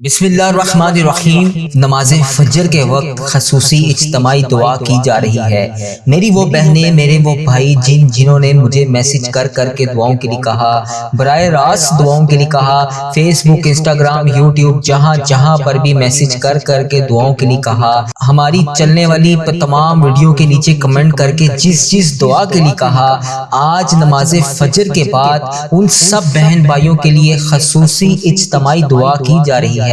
بسم اللہ الرحمن الرحیم۔ نماز فجر کے وقت خصوصی اجتماعی دعا کی جا رہی ہے۔ میری وہ بہنیں، میرے وہ بھائی جنہوں نے مجھے میسج کر کے دعاؤں کے لیے کہا، براہ راست دعاؤں کے لیے کہا، فیس بک، انسٹاگرام، یوٹیوب، جہاں پر بھی میسج کر کے دعاؤں کے لیے کہا، ہماری چلنے والی تمام ویڈیو کے نیچے کمنٹ کر کے جس دعا کے لیے کہا، آج نماز فجر کے بعد ان سب بہن بھائیوں کے لیے خصوصی اجتماعی دعا کی جا رہی ہے۔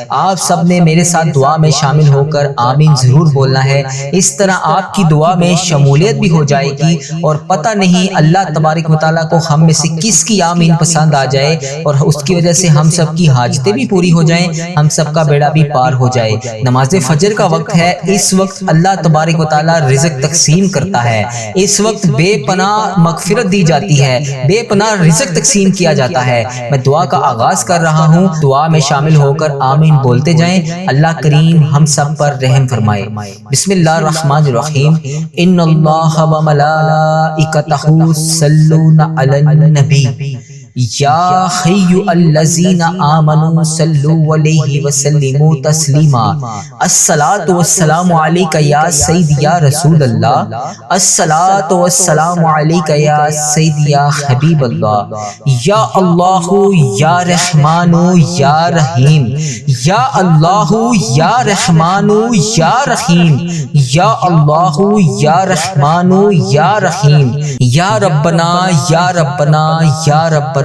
آپ سب نے میرے ساتھ دعا میں شامل ہو کر آمین ضرور بولنا ہے۔ اس طرح آپ کی دعا میں شمولیت بھی ہو جائے گی اور پتہ نہیں اللہ تبارک و تعالیٰ کو ہم میں سے کس کی آمین پسند آ جائے اور اس کی وجہ سے ہم سب کی حاجتیں بھی پوری ہو جائیں، ہم سب کا بیڑا بھی پار ہو جائے۔ نماز فجر کا وقت ہے، اس وقت اللہ تبارک و تعالیٰ رزق تقسیم کرتا ہے، اس وقت بے پناہ مغفرت دی جاتی ہے، بے پناہ رزق تقسیم کیا جاتا ہے۔ میں دعا کا آغاز کر رہا ہوں، دعا میں شامل ہو کر آمین بولتے جائیں۔ اللہ کریم ہم سب پر رحم فرمائے۔ بسم اللہ الرحمن الرحیم۔ ان اللہ و ملائکتہ یصلون علی النبی یا حی الذین آمنوا صلوا علیہ وسلموا تسلیما۔ الصلاۃ والسلام علیک یا سیدی یا رسول اللہ، الصلاۃ والسلام علیک یا سیدی یا حبیب اللہ، یا اللہ یا رحمان یا رحیم، یا اللہ یا رحمان یا رحیم، یا اللہ یا رحمان یا رحیم، یا ربنا یا ربنا یا ربنا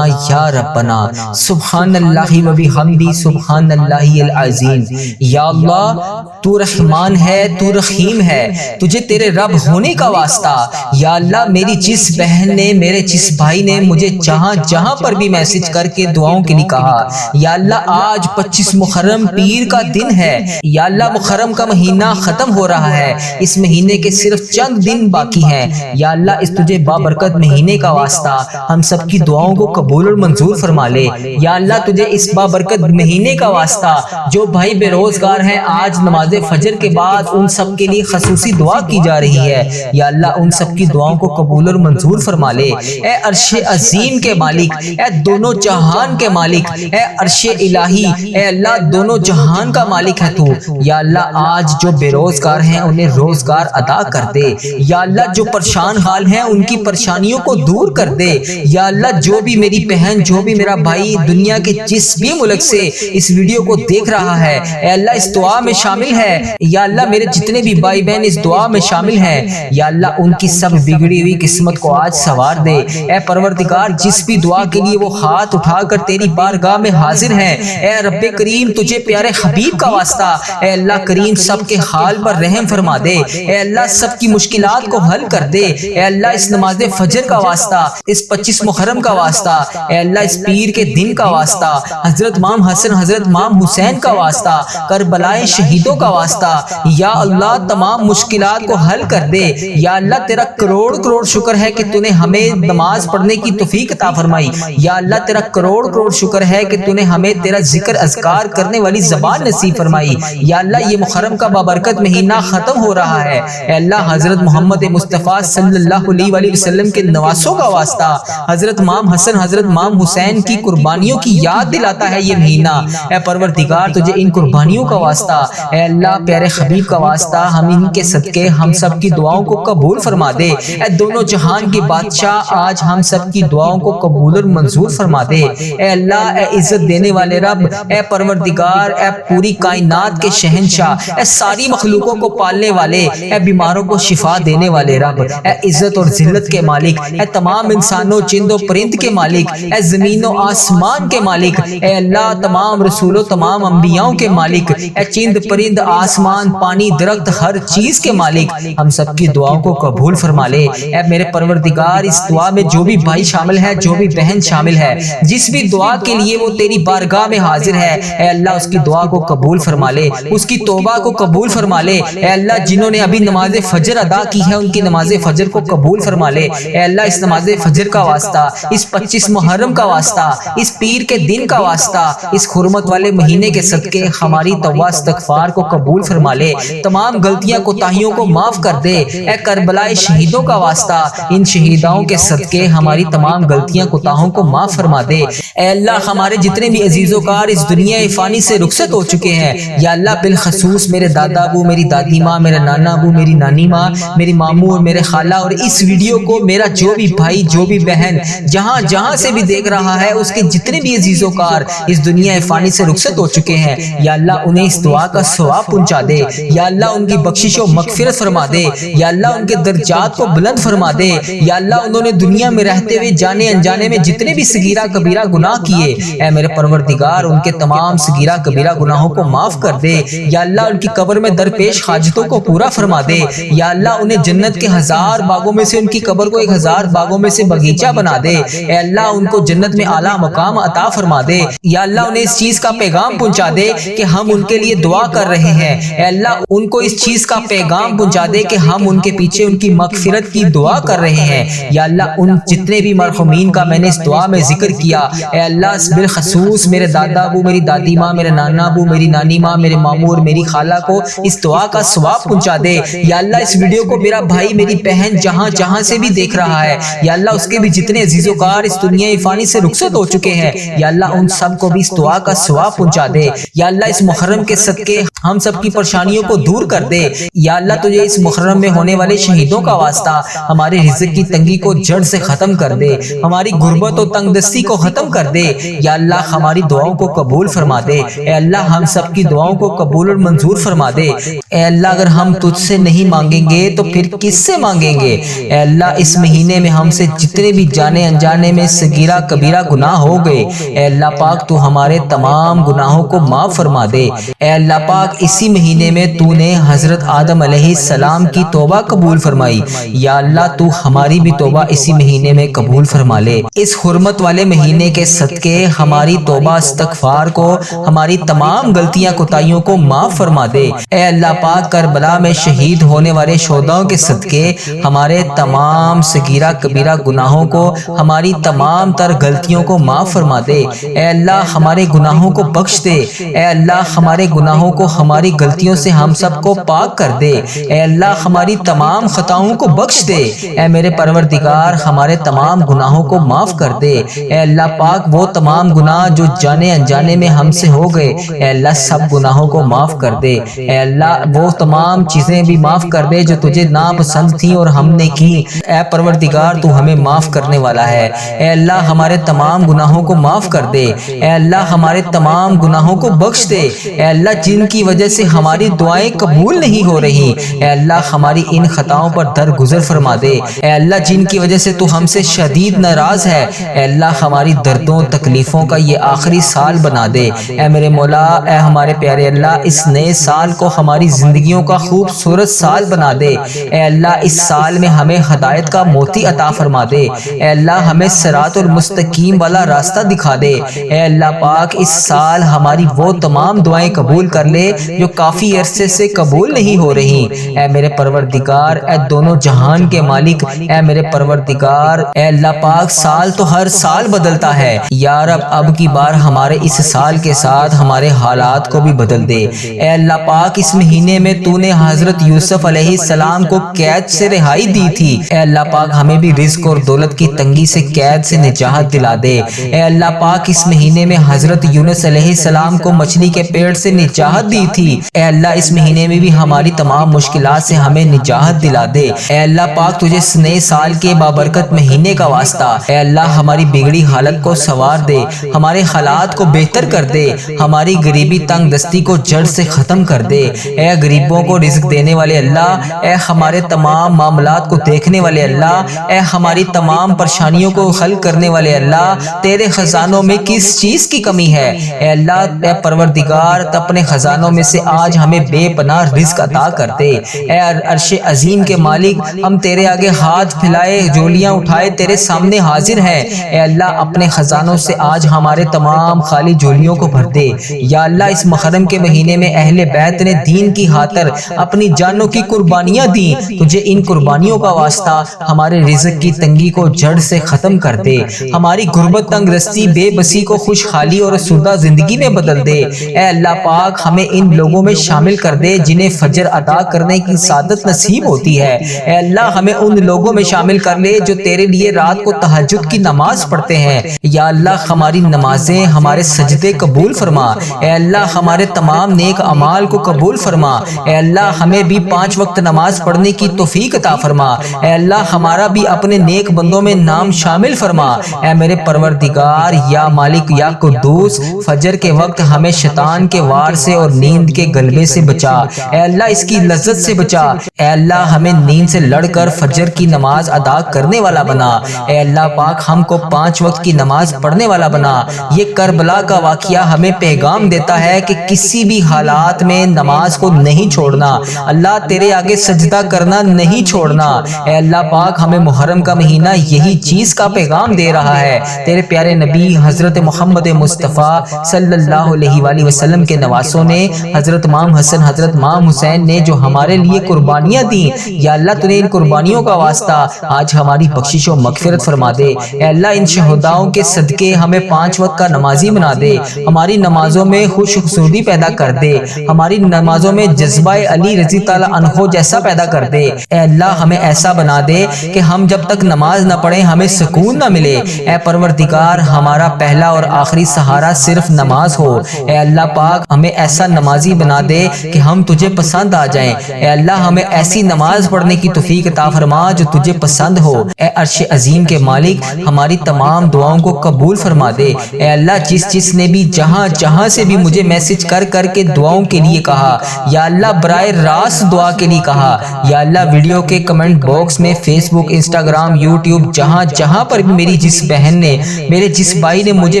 یا ربنا، سبحان اللہ و بحمدہ سبحان اللہ العظیم۔ یا اللہ تو رحمان ہے، تو رحیم ہے، تجھے تیرے رب ہونے کا واسطہ۔ یا اللہ میری جس بہن نے، میرے جس بھائی نے مجھے جہاں پر بھی میسج کر کے دعاؤں کے لیے کہا، یا اللہ آج 25 محرم پیر کا دن ہے، یا اللہ محرم کا مہینہ ختم ہو رہا ہے، اس مہینے کے صرف چند دن باقی ہیں، یا اللہ اس تجھے بابرکت مہینے کا واسطہ ہم سب کی دعاؤں کو قبول اور منظور فرما لے۔ یا اللہ تجھے اس بابرکت مہینے کا واسطہ جو بھائی بے روزگار ہیں، آج نماز فجر کے بعد ان سب کے لیے خصوصی دعا کی جا رہی ہے، یا اللہ ان سب کی دعاؤں کو قبول اور منظور فرما لے۔ اے عرش عظیم کے مالک، اے دونوں جہان کے مالک، اے عرش الہی، اے اللہ دونوں جہان کا مالک ہے تو۔ یا اللہ آج جو بے روزگار ہیں انہیں روزگار عطا کر دے، یا اللہ جو پریشان حال ہیں ان کی پریشانیوں کو دور کر دے۔ یا اللہ جو بھی میری بہن، جو بھی میرا بھائی دنیا کے جس بھی ملک سے اس ویڈیو کو دیکھ رہا ہے، اے اللہ اس دعا میں شامل ہے، یا اللہ میرے جتنے بھی بھائی بہن اس دعا میں شامل ہیں، یا اللہ ان کی سب بگڑی ہوئی قسمت کو آج سنوار دے۔ اے پروردگار جس بھی دعا کے لیے وہ ہاتھ اٹھا کر تیری بارگاہ میں حاضر ہیں، اے رب کریم تجھے پیارے حبیب کا واسطہ، اے اللہ کریم سب کے حال پر رحم فرما دے، اے اللہ سب کی مشکلات کو حل کر دے، اے اللہ اس نماز فجر کا واسطہ، اس 25 محرم کا واسطہ، اے اللہ اس پیر کے دن کا واسطہ، حضرت امام حسن، حضرت امام حسین کا واسطہ، کربلائے شہیدوں کا واسطہ، یا اللہ تمام مشکلات کو حل کر دے۔ یا اللہ تیرا کروڑ شکر ہے کہ تو نے ہمیں نماز پڑھنے کی توفیق عطا فرمائی، یا اللہ تیرا کروڑ شکر ہے کہ تو نے ہمیں تیرا ذکر اذکار کرنے والی زبان نصیب فرمائی۔ یا اللہ یہ محرم کا بابرکت مہینہ ختم ہو رہا ہے، اے اللہ حضرت محمد مصطفیٰ صلی اللہ علیہ وسلم کے نواسوں کا واسطہ، حضرت امام حسن، حضرت امام حسین کی قربانیوں کی یاد دلاتا ہے یہ مہینہ، اے پروردگار تجھے ان قربانیوں کا واسطہ، اے اللہ پیارے حبیب کا واسطہ ہم ان کے صدقے ہم سب کی دعاؤں کو قبول فرما دے۔ اے دونوں جہان کے بادشاہ آج ہم سب کی دعاؤں کو قبول اور منظور فرما دے۔ اے اللہ، اے عزت دینے والے رب، اے پروردگار، اے پوری کائنات کے شہنشاہ، اے ساری مخلوقوں کو پالنے والے، اے بیماروں کو شفا دینے والے رب، اے عزت اور ذلت کے مالک، اے تمام انسانوں چند و پرند کے مالک، اے زمین و آسمان کے مالک، اے اللہ تمام رسولوں تمام انبیاءوں کے مالک، اے چند پرند آسمان پانی درخت ہر چیز کے مالک، ہم سب کی دعاؤں کو قبول فرما لے۔ اے میرے پروردگار اس دعا میں جو بھی بھائی شامل ہے، جو بھی بہن شامل ہے، جس بھی دعا کے لیے وہ تیری بارگاہ میں حاضر ہے، اے اللہ اس کی دعا کو قبول فرما لے، اس کی توبہ کو قبول فرما لے۔ اے اللہ جنہوں نے ابھی نماز فجر ادا کی ہے ان کی نماز فجر کو قبول فرما لے۔ اے اللہ اس نماز فجر کا واسطہ، اس 25 25 محرم کا واسطہ، اس پیر کے دن کا واسطہ، اس حرمت والے مہینے کے صدقے ہماری توبہ استغفار کو قبول فرما لے، تمام غلطیاں کوتاہیوں کو معاف کر دے۔ اے کربلا شہیدوں کا واسطہ، ان شہیداؤں کے صدقے ہماری تمام غلطیاں کوتاہوں کو معاف فرما دے۔ اے اللہ ہمارے جتنے بھی عزیز و کار اس دنیا فانی سے رخصت ہو چکے ہیں، یا اللہ بالخصوص میرے دادا ابو، میری دادی ماں، میرے نانا ابو، میری نانی ماں، میری ماموں اور میرے خالہ، اور اس ویڈیو کو میرا جو بھی بھائی جو بھی بہن جہاں جہاں سے بھی دیکھ رہا ہے، اس کے جتنے بھی عزیز و کار اس دنیا فانی سے رخصت ہو چکے ہیں، یا اللہ انہیں اس دعا کا ثواب پہنچا دے، یا اللہ ان کی بخشش و مغفرت فرما دے، یا اللہ ان کے درجات کو بلند فرما دے، یا اللہ انہوں نے دنیا میں رہتے ہوئے جانے انجانے میں جتنے بھی صغیرہ کبیرہ گناہ کیے، اے میرے پروردگار ان کے تمام صغیرہ کبیرہ گناہوں کو معاف کر دے، یا اللہ ان کی قبر میں درپیش حاجتوں کو پورا فرما دے، یا اللہ انہیں جنت کے 1000 باغوں میں سے ان کی قبر کو 1000 باغوں میں سے باغیچہ بنا دے، اے اللہ ان کو جنت میں اعلیٰ مقام عطا فرما دے، یا اللہ انہیں اس چیز کا پیغام پہنچا دے کہ ہم ان کے لیے دعا کر رہے ہیں، اے اللہ ان کو اس چیز کا پیغام پہنچا دے کہ ہم ان کے پیچھے ان کی مغفرت کی دعا کر رہے ہیں، یا اللہ ان جتنے بھی مرحومین کا میں نے اس دعا میں ذکر کیا، اے اللہ بالخصوص میرے دادا ابو، میری دادی ماں، میرے نانا ابو، میری نانی ماں، میرے ماموں اور میری خالہ کو اس دعا کا ثواب پہنچا دے، یا اللہ اس ویڈیو کو میرا بھائی میری بہن جہاں جہاں سے بھی دیکھ رہا ہے، یا اللہ اس کے بھی جتنے عزیز و کار اس دنیا فانی سے رخصت ہو چکے ہیں، یا اللہ ان سب کو بھی اس دعا کا ثواب پہنچا دے، یا اللہ اس محرم کے صدقے ہم سب کی پریشانیوں کو دور کر دے، یا اللہ تجھے اس محرم میں ہونے والے شہیدوں کا واسطہ ہمارے رزق کی تنگی کو جڑ سے ختم کر دے، ہماری غربت و تنگ دستی کو ختم کر دے، یا اللہ ہماری دعاؤں کو قبول فرما دے، اے اللہ ہم سب کی دعاؤں کو قبول اور منظور فرما دے، اے اللہ اگر ہم تجھ سے نہیں مانگیں گے تو پھر کس سے مانگیں گے، اے اللہ اس مہینے میں ہم سے جتنے بھی جانے انجانے میں صغیرہ کبیرہ گناہ ہو گئے، اے اللہ پاک تو ہمارے تمام گناہوں کو معاف فرما دے، اے اللہ پاک اسی مہینے میں تو نے حضرت آدم علیہ السلام کی توبہ قبول فرمائی، یا اللہ تو ہماری بھی توبہ اسی مہینے میں قبول فرما لے، اس حرمت والے مہینے کے صدقے ہماری توبہ استغفار کو، ہماری تمام غلطیاں کوتاہیوں کو معاف فرما دے، اے اللہ پاک کربلا میں شہید ہونے والے شہداؤں کے صدقے ہمارے تمام صغیرہ کبیرہ گناہوں کو، ہماری تمام تر غلطیوں کو معاف فرما دے، اے اللہ ہمارے گناہوں کو بخش دے، اے اللہ ہمارے گناہوں کو ہماری غلطیوں سے ہم سب کو پاک کر دے، اے اللہ ہماری تمام خطاؤں کو بخش دے، اے میرے پروردگار ہمارے تمام گناہوں کو معاف کر دے، اے اللہ پاک وہ تمام گناہ جو جانے انجانے میں ہم سے ہو گئے، اے اللہ سب گناہوں کو معاف کر دے، اے اللہ وہ تمام چیزیں بھی معاف کر دے جو تجھے ناپسند تھیں اور ہم نے کی، اے پروردگار تو ہمیں معاف کرنے والا ہے، اے اللہ ہمارے تمام گناہوں کو معاف کر دے، اے اللہ ہمارے تمام گناہوں کو بخش دے، اے اللہ جن کی وجہ سے ہماری دعائیں قبول نہیں ہو رہی، اے اللہ ہماری ان خطاؤں پر درگزر فرما دے، اے اللہ جن کی وجہ سے تو ہم سے شدید ناراض ہے، اے اللہ ہماری دردوں تکلیفوں کا یہ آخری سال بنا دے، اے میرے مولا اے ہمارے پیارے اللہ اس نئے سال کو ہماری زندگیوں کا خوبصورت سال بنا دے، اے اللہ اس سال میں ہمیں ہدایت کا موتی عطا فرما دے، اے اللہ ہمیں صراط المستقیم والا راستہ دکھا دے، اے اللہ پاک اس سال ہماری وہ تمام دعائیں قبول کر لے جو کافی عرصے سے قبول نہیں ہو رہی، اے میرے پروردگار اے دونوں جہان کے مالک، اے میرے پروردگار اے اللہ پاک سال تو ہر سال بدلتا ہے، یا رب اب کی بار ہمارے اس سال کے ساتھ ہمارے حالات کو بھی بدل دے، اے اللہ پاک اس مہینے میں تو نے حضرت یوسف علیہ السلام کو قید سے رہائی دی تھی، اے اللہ پاک ہمیں بھی رزق اور دولت کی تنگی سے قید سے نجات دلا دے، اے اللہ پاک اس مہینے میں حضرت یونس علیہ السلام کو مچھلی کے پیٹ سے نجات دی تھی، اے اللہ اس مہینے میں بھی ہماری تمام مشکلات سے ہمیں نجات دلا دے، اے اللہ پاک تجھے اس نئے سال کے بابرکت مہینے کا واسطہ، اے اللہ ہماری بگڑی حالت کو سنوار دے، ہمارے حالات کو بہتر کر دے، ہماری غریبی تنگ دستی کو جڑ سے ختم کر دے، اے غریبوں کو رزق دینے والے اللہ، اے ہمارے تمام معاملات کو دیکھنے والے اللہ، اے ہماری تمام پریشانیوں کو حل کرنے والے اللہ، تیرے خزانوں میں کس چیز کی کمی ہے، اے اللہ اے پروردگار اپنے خزانوں میں سے آج ہمیں بے پناہ رزق عطا کر دے، اے عرش عظیم کے مالک ہم تیرے آگے ہاتھ پھیلائے جولیاں اٹھائے تیرے سامنے حاضر ہیں، اے اللہ اپنے خزانوں سے آج ہمارے تمام خالی جولیوں کو بھر دے، یا اللہ اس محرم کے مہینے میں اہل بیت نے دین کی خاطر اپنی جانوں کی قربانیاں دیں، تجھے ان قربانیوں کا واسطہ ہمارے رزق کی تنگی کو جڑ سے ختم کر کر دے، ہماری غربت تنگ رستی بے بسی کو خوشحالی اور آسودہ زندگی میں بدل دے۔ اے اللہ پاک ہمیں ان لوگوں میں شامل کر دے جنہیں فجر ادا کرنے کی سعادت نصیب ہوتی ہے۔ اے اللہ ہمیں ان لوگوں میں شامل کر لے جو تیرے لیے رات کو تہجد کی نماز پڑھتے ہیں۔ یا اللہ ہماری نمازیں، ہمارے سجدے قبول فرما۔ اے اللہ ہمارے تمام نیک اعمال کو قبول فرما۔ اے اللہ ہمیں بھی 5 وقت نماز پڑھنے کی توفیق عطا فرما۔ اے اللہ ہمارا بھی اپنے نیک بندوں میں نام شامل فرما۔ اے میرے پروردگار، یا مالک، یا قدوس، فجر کے وقت ہمیں شیطان کے وار سے اور نیند کے غلبے سے بچا۔ اے اللہ اس کی لذت سے بچا۔ اے اللہ ہمیں نیند سے لڑ کر فجر کی نماز ادا کرنے والا بنا۔ اے اللہ پاک ہم کو 5 وقت کی نماز پڑھنے والا بنا۔ یہ کربلا کا واقعہ ہمیں پیغام دیتا ہے کہ کسی بھی حالات میں نماز کو نہیں چھوڑنا، اللہ تیرے آگے سجدہ کرنا نہیں چھوڑنا۔ اے اللہ پاک ہمیں محرم کا مہینہ یہی چیز کا پیغام دے رہا ہے۔ تیرے پیارے نبی حضرت محمد مصطفیٰ صلی اللہ علیہ وآلہ وسلم کے نواسوں نے، حضرت امام حسن، حضرت امام حسین نے جو ہمارے لیے قربانیاں دیں، یا اللہ تو نے ان قربانیوں کا واسطہ آج ہماری بخشش و مغفرت فرما دے۔ اے اللہ ان شہداؤں کے صدقے ہمیں 5 وقت کا نمازی بنا دے، ہماری نمازوں میں خوش خصوصی پیدا کر دے، ہماری نمازوں میں جذبہ علی رضی تعالیٰ عنہ جیسا پیدا کر دے۔ اے اللہ ہمیں ایسا بنا دے کہ ہم جب تک نماز نہ پڑھیں ہمیں سکون نہ ملے۔ اے پروردگار ہمارا پہلا اور آخری سہارا صرف نماز ہو۔ اے اللہ پاک ہمیں ایسا نمازی بنا دے کہ ہم تجھے پسند آ جائیں۔ اے اللہ ہمیں ایسی نماز پڑھنے کی توفیق عطا فرما جو تجھے پسند ہو۔ اے عرش عظیم کے مالک ہماری تمام دعاؤں کو قبول فرما دے۔ اے اللہ جس نے بھی جہاں جہاں سے بھی مجھے میسج کر کے دعاؤں کے لیے کہا، یا اللہ براہ راست دعا کے لیے کہا، یا اللہ ویڈیو کے کمنٹ باکس میں، فیس بک، انسٹاگرام، یوٹیوب، جہاں جہاں پر بھی میری جس بہن نے، میرے جس بھائی نے مجھے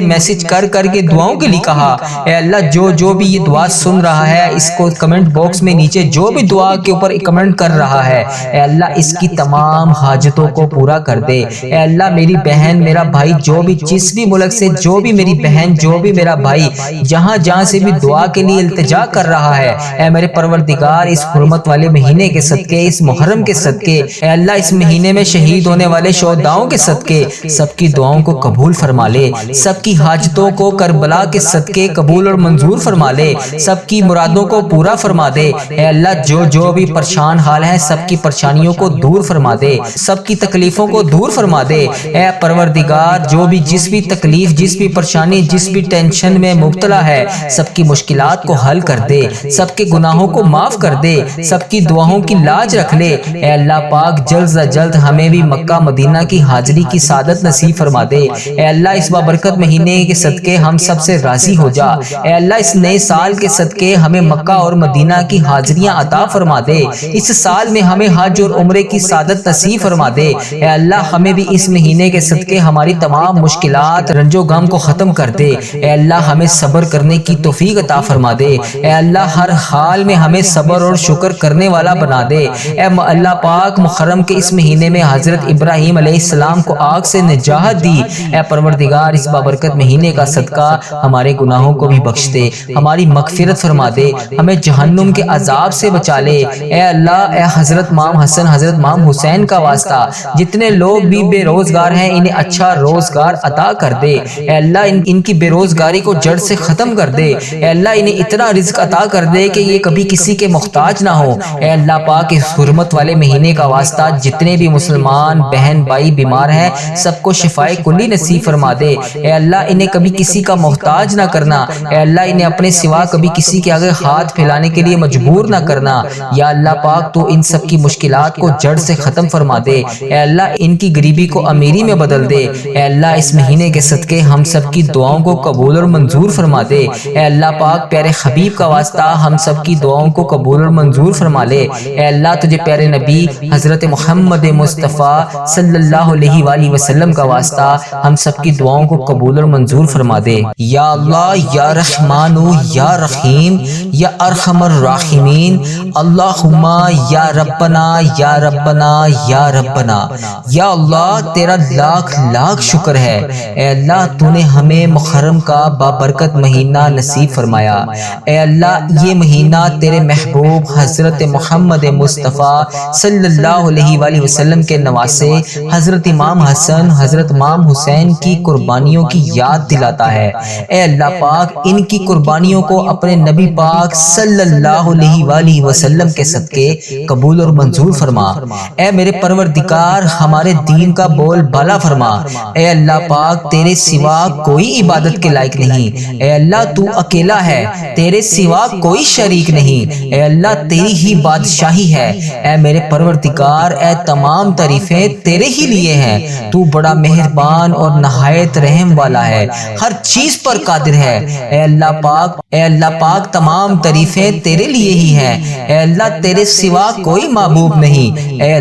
میسج کر کے دعاؤں کے لیے کہا، اے اللہ جو بھی یہ دعا سن رہا ہے، اس کو کمنٹ باکس میں نیچے جو بھی دعا کے اوپر کمنٹ کر رہا ہے، اے اللہ اس کی تمام حاجتوں کو پورا کر دے۔ اے اللہ میری بہن، میرا بھائی، جو بھی جس بھی ملک سے، جو بھی میری بہن، جو بھی میرا بھائی جہاں جہاں سے بھی دعا کے لیے التجا کر رہا ہے، اے میرے پروردگار اس حرمت والے مہینے کے صدقے، اس محرم کے صدقے، اے اللہ اس مہینے میں شہید ہونے والے شہداؤں کے صدقے سب کی دعاؤں کو قبول فرما لے، سب کی حاجتوں کو کربلا کے صدقے قبول اور منظور فرما لے، سب کی مرادوں کو پورا فرما دے۔ اے اللہ جو بھی پریشان حال ہیں سب کی پریشانیوں کو دور فرما دے، سب کی تکلیفوں کو دور فرما دے۔ اے پروردگار جو بھی جس بھی تکلیف، جس بھی پریشانی، جس بھی ٹینشن میں مبتلا ہے، سب کی مشکلات کو حل کر دے، سب کے گناہوں کو معاف کر دے، سب کی دعاؤں کی لاج رکھ لے۔ اے اللہ پاک جلد سے جلد ہمیں بھی مکہ مدینہ کی حاضری کی سعادت نصیب فرما دے۔ اے اللہ اس بابرکت مہینے کے صدقے ہم سب سے راضی ہو جا۔ اے اللہ اس نئے سال کے صدقے ہمیں مکہ اور مدینہ کی حاضریاں عطا فرما دے، اس سال میں ہمیں حج اور عمرے کی سعادت نصیب فرما دے۔ اے اللہ ہمیں بھی اس مہینے کے صدقے ہماری تمام مشکلات، رنج و غم کو ختم کر دے۔ اے اللہ ہمیں صبر کرنے کی توفیق عطا فرما دے۔ اے اللہ ہر حال میں ہمیں صبر اور شکر کرنے والا بنا دے۔ اے اللہ پاک محرم کے اس مہینے میں حضرت ابراہیم علیہ السلام کو آگ سے نجات دی۔ اے پروردگار اس بابرکت مہینے کا صدقہ ہمارے گناہوں کو بھی بخش دے، ہماری مغفرت فرما دے، ہمیں جہنم کے عذاب سے بچا لے۔ اے اللہ اے حضرت امام حسن، حضرت امام حسین کا واسطہ جتنے لوگ بھی بے روزگار ہیں انہیں اچھا روزگار عطا کر دے۔ اے اللہ ان کی بے روزگاری کو جڑ سے ختم کر دے۔ اے اللہ انہیں اتنا رزق عطا کر دے کہ یہ کبھی کسی کے محتاج نہ ہو۔ اے اللہ پاک اس حرمت والے مہینے کا واسطہ جتنے بھی مسلمان بہن بھائی بیمار ہیں سب کو شفائے کلی نصیب فرما دے۔ اے اللہ انہیں کبھی کسی کا محتاج نہ کرنا۔ اے اللہ انہیں اپنے سوا کبھی کسی کے آگے ہاتھ پھیلانے کے لیے مجبور نہ کرنا۔ یا اللہ پاک تو ان سب کی مشکلات کو جڑ سے ختم فرما دے۔ اے اللہ ان کی غریبی کو امیری میں بدل دے۔ اے اللہ اس مہینے کے صدقے ہم سب کی دعاؤں کو قبول اور منظور فرما دے۔ اے اللہ پاک پیارے حبیب کا واسطہ ہم سب کی دعاؤں کو قبول اور منظور فرما لے۔ اے اللہ تجھے پیارے نبی حضرت محمد مصطفیٰ صلی اللہ علیہ وآلہ وسلم کا واسطہ ہم سب کی دعاؤں کو قبول اور منظور فرما دے۔ یا اللہ یا رحمان یا رحیم یا ارحم الراحمین، اللہم یا ربنا یا ربنا یا ربنا۔ یا اللہ تیرا لاکھ لاکھ شکر ہے اے اللہ تو نے ہمیں محرم کا بابرکت مہینہ نصیب فرمایا۔ اے اللہ یہ مہینہ تیرے محبوب حضرت محمد مصطفیٰ صلی اللہ علیہ وآلہ وسلم کے نواسے حضرت امام حسن، حسن، حضرت امام حسین کی قربانیوں کی یاد دلاتا ہے۔ اے اللہ پاک ان کی قربانیوں کو اپنے نبی پاک صلی اللہ علیہ وآلہ وسلم کے صدقے قبول اور منظور فرما۔ اے میرے پروردگار ہمارے دین کا بول بالا فرما۔ اے اللہ پاک تیرے سوا کوئی عبادت کے لائق نہیں۔ اے اللہ تو اکیلا ہے، تیرے سوا کوئی شریک نہیں۔ اے اللہ تیری ہی بادشاہی ہے۔ اے میرے پروردگار اے تمام تعریفیں تیرے ہی لیے ہیں۔ تو بڑا مہربان اور نہایت رحم والا ہے، ہر چیز پر قادر ہے۔ اے اللہ پاک تمام تعریفیں تیرے لیے ہی ہیں۔ اے اللہ تیرے سوا کوئی معبود نہیں۔ اے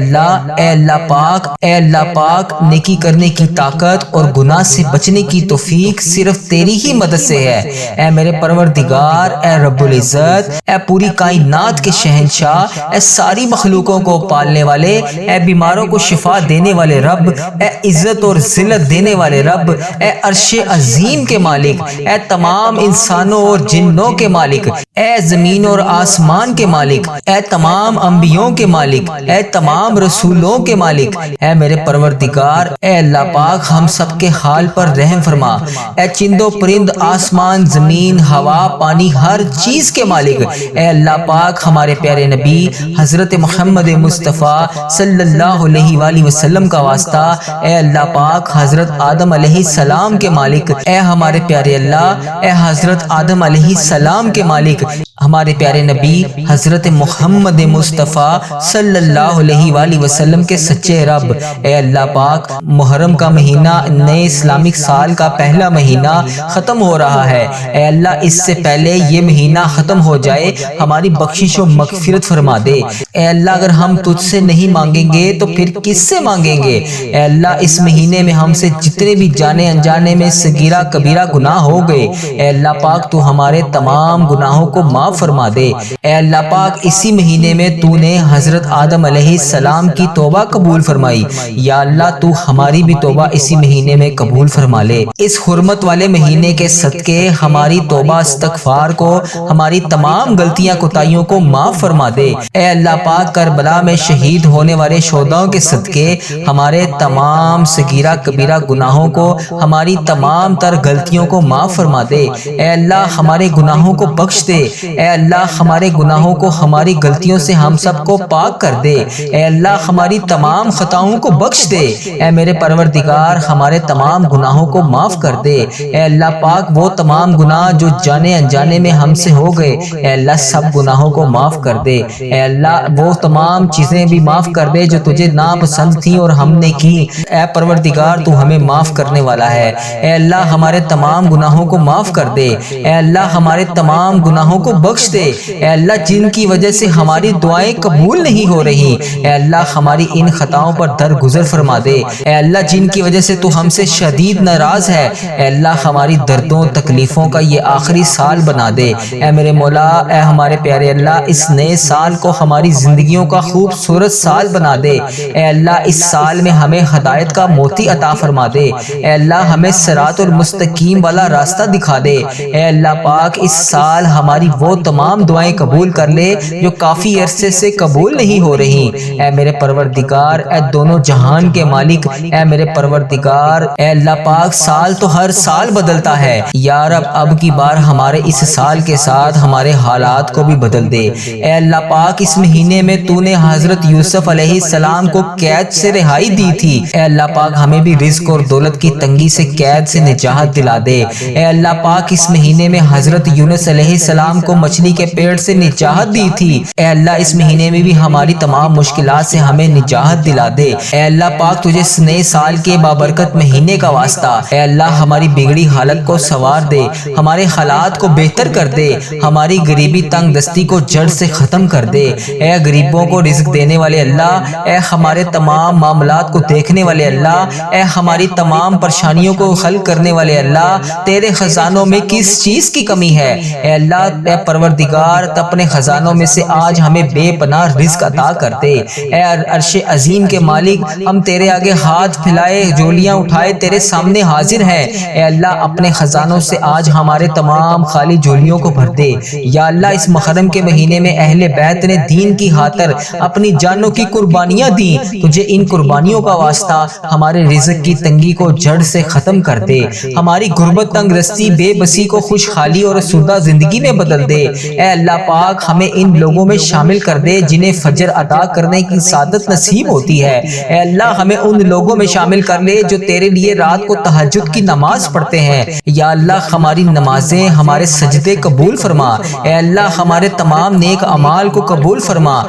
اللہ پاک نیکی کرنے کی طاقت اور گناہ سے بچنے کی توفیق صرف تیری ہی مدد سے ہے۔ اے میرے پروردگار اے رب العزت، اے پوری کائنات کے شہنشاہ، اے ساری مخلوقوں کو پالنے والے، اے بیماروں کو شفا دینے والے رب، اے عزت اور ذلت دینے والے رب، اے عرش عظیم کے مالک، اے تمام انسانوں اور جنوں کے مالک، اے زمین اور آسمان کے مالک، اے تمام انبیوں کے مالک، اے تمام رسولوں کے مالک، اے میرے پروردگار اے اللہ پاک ہم سب کے حال پر رحم فرما۔ اے چند و پرند، آسمان، زمین، ہوا، پانی، ہر چیز کے مالک، اے اللہ پاک ہمارے پیارے نبی حضرت محمد مصطفیٰ صلی اللہ علیہ وآلہ وسلم کا واسطہ، اے اللہ پاک حضرت آدم علیہ السلام کے مالک، اے ہمارے پیارے اللہ اے حضرت آدم علیہ السلام کے مالک، ہمارے پیارے نبی حضرت محمد مصطفیٰ صلی اللہ علیہ وآلہ وسلم کے سچے رب، اے اللہ پاک محرم کا مہینہ نئے اسلامک سال کا پہلا مہینہ ختم ہو رہا ہے۔ اے اللہ اس سے پہلے یہ مہینہ ختم ہو جائے ہماری بخشش و مغفرت فرما دے۔ اے اللہ اگر ہم تجھ سے نہیں مانگیں گے تو پھر کس سے مانگیں گے؟ اے اللہ اس مہینے میں ہم سے جتنے بھی جانے انجانے میں صغیرہ کبیرہ گناہ ہو گئے، اے اللہ پاک تو ہمارے تمام گناہوں کو معاف فرما دے۔ اے اللہ پاک اسی مہینے میں تو نے حضرت آدم علیہ السلام کی توبہ قبول فرمائی، یا اللہ تو ہماری بھی توبہ اسی مہینے میں قبول فرما لے۔ اس حرمت والے مہینے کے صدقے ہماری توبہ استغفار کو، ہماری تمام غلطیاں کوتاہیوں کو معاف فرما دے۔ اے اللہ پاک کربلا میں شہید ہونے والے شہداؤں کے صدقے ہمارے تمام صغیرہ کبیرہ گناہوں کو، ہماری تمام تر غلطیوں کو معاف فرما دے۔ اے اللہ ہمارے گناہوں کو بخش دے۔ اے اللہ ہمارے گناہوں کو، ہماری غلطیوں سے ہم سب کو پاک کر دے۔ اے اللہ ہماری تمام خطاؤں کو بخش دے۔ اے میرے پروردگار ہمارے تمام گناہوں کو معاف کر دے۔ اے اللہ پاک وہ تمام گناہ جو جانے انجانے میں ہم سے ہو گئے، اے اللہ سب گناہوں کو معاف کر دے۔ اے اللہ وہ تمام چیزیں بھی معاف کر دے جو تجھے ناپسند تھیں اور ہم نے کی۔ اے پروردگار تو ہمیں معاف کرنے والا ہے۔ اے اللہ ہمارے تمام گناہوں کو معاف کر دے۔ اے اللہ ہمارے تمام گناہوں کو بخش دے۔ اے اللہ جن کی وجہ سے ہماری دعائیں قبول نہیں ہو رہی، اے اللہ ہماری ان خطاؤں پر درگزر فرما دے۔ اے اللہ جن کی وجہ سے تو ہم سے شدید ناراض ہے، اے اللہ ہماری دردوں تکلیفوں کا یہ آخری سال بنا دے۔ اے میرے مولا اے ہمارے پیارے اللہ اس نئے سال کو ہماری زندگیوں کا خوبصورت سال بنا دے۔ اے اللہ اس سال میں ہمیں ہدایت کا موتی عطا فرما دے۔ اے اللہ ہمیں صراط المستقیم والا راستہ دکھا دے۔ اے اللہ پاک اس سال ہماری وہ تمام دعائیں قبول کر لے جو کافی عرصے سے قبول نہیں ہو رہی۔ اے میرے پروردگار اے دونوں جہان کے مالک، اے میرے پروردگار اے اللہ پاک سال تو ہر سال بدلتا ہے، یا رب اب کی بار ہمارے اس سال کے ساتھ ہمارے حالات کو بھی بدل دے۔ اے اللہ پاک اس مہینے میں تو نے حضرت یوسف علیہ السلام کو قید سے رہائی دی تھی، اے اللہ پاک ہمیں بھی رزق اور دولت کی تنگی سے قید سے نجات دلا دے۔ اے اللہ پاک اس مہینے میں حضرت یونس علیہ السلام کو مچھلی کے پیٹ سے نجات دی تھی، اے اللہ اس مہینے میں بھی ہماری تمام مشکلات سے ہمیں نجات دلا دے۔ اے اللہ پاک تجھے اس نئے سال کے بابرکت مہینے کا واسطہ، اے اللہ ہماری بگڑی حالت کو سنوار دے، ہمارے حالات کو بہتر کر دے، ہماری غریبی تنگ دستی کو جڑ سے ختم کر دے۔ اے غریبوں کو رزق دینے والے اللہ، اے ہمارے تمام معاملات کو دیکھنے والے اللہ، اے ہماری تمام پریشانیوں کو حل کرنے والے اللہ، تیرے خزانوں میں کس چیز کی کمی ہے؟ اے اللہ اے پروردگار اپنے خزانوں میں سے آج ہمیں بے پناہ رزق عطا کر دے۔ اے عرش عظیم کے مالک ہم تیرے آگے ہاتھ پھیلائے جولیاں اٹھائے تیرے سامنے حاضر ہیں، اے اللہ اپنے خزانوں سے آج ہمارے تمام خالی جولیوں کو بھر دے۔ یا اللہ اس محرم کے مہینے میں اہل بیت نے دین کی خاطر اپنی جانوں کی قربانیاں دیں، تجھے ان قربانیوں کا واسطہ ہمارے رزق کی تنگی کو جڑ سے ختم کر دے، ہماری غربت، تنگ رستی، بے بسی کو خوشحالی اور آسودہ زندگی میں بدل دے۔ اے اللہ پاک، ہمیں ان لوگوں میں شامل کر دے جنہیں فجر ادا کرنے کی سعادت نصیب ہوتی ہے۔ اے اللہ ہمیں ان لوگوں میں شامل کر لے جو تیرے لیے رات کو تہجد کی نماز پڑھتے ہیں۔ یا اللہ ہماری نمازیں، ہمارے سجدے قبول فرما۔ اے اللہ ہمارے تمام نیک اعمال کو قبول فرما۔